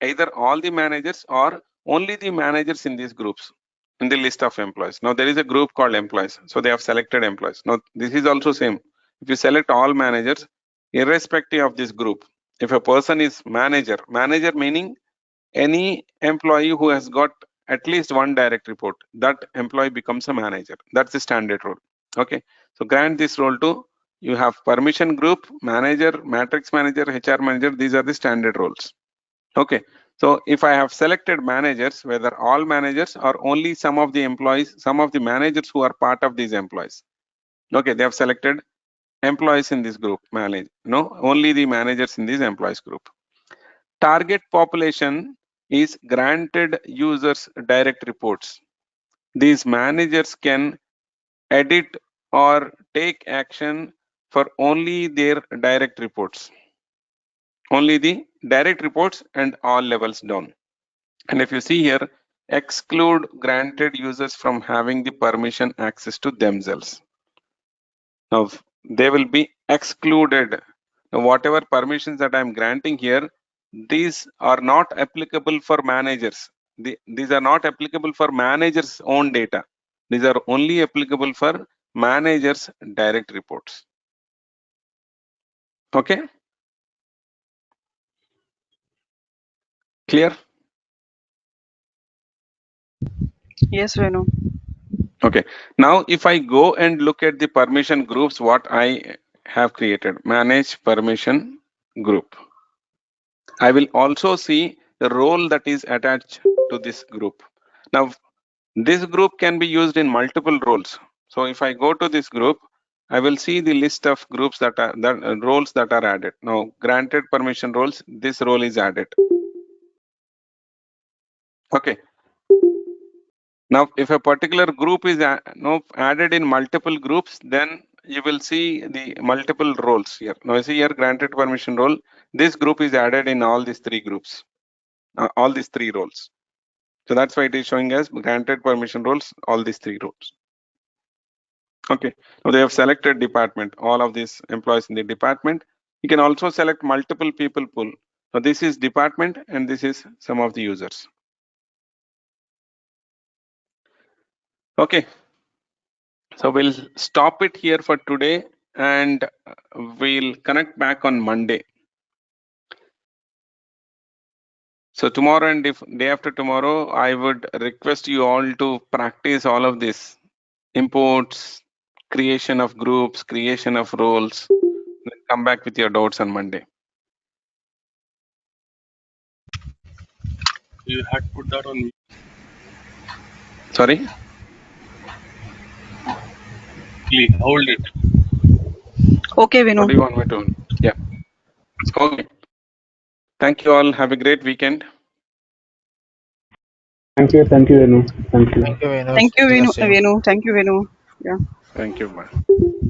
either all the managers or only the managers in these groups in the list of employees. Now there is a group called employees. So they have selected employees. Now this is also same. If you select all managers, irrespective of this group, if a person is manager meaning any employee who has got at least one direct report, that employee becomes a manager. That's the standard role. Okay. So grant this role to, you have permission group, manager, matrix manager, HR manager. These are the standard roles. Okay, so if I have selected managers, whether all managers or only some of the employees, some of the managers who are part of these employees. Okay, they have selected employees in this group, only the managers in this employees group. Target population is granted users direct reports. These managers can edit or take action for only their direct reports. Only the direct reports and all levels down. And if you see here, exclude granted users from having the permission access to themselves. Now, they will be excluded. Now, whatever permissions that I'm granting here, these are not applicable for managers. These are not applicable for managers' own data. These are only applicable for managers' direct reports. Okay? Clear? Yes, Renu. Okay. Now, if I go and look at the permission groups, what I have created, manage permission group. I will also see the role that is attached to this group. Now, this group can be used in multiple roles. So if I go to this group, I will see the list of groups that are roles that are added. Now, granted permission roles, this role is added. Okay. Now, if a particular group is added in multiple groups, then you will see the multiple roles here. Now, you see here granted permission role. This group is added in all these three groups, all these three roles. So that's why it is showing as granted permission roles, all these three roles. Okay. Now they have selected department, all of these employees in the department. You can also select multiple people pool. So this is department and this is some of the users. Okay. So we'll stop it here for today and we'll connect back on Monday. So tomorrow and day after tomorrow, I would request you all to practice all of this. Imports, creation of groups, creation of roles. Come back with your doubts on Monday. You had to put that on. Sorry? Hold it. Okay, What Vinu. do you want me to? Yeah. Okay. Thank you all. Have a great weekend. Thank you, Venu. Thank you. Thank you, Vinu. Thank you, Vinu. Yeah. Thank you. Bye.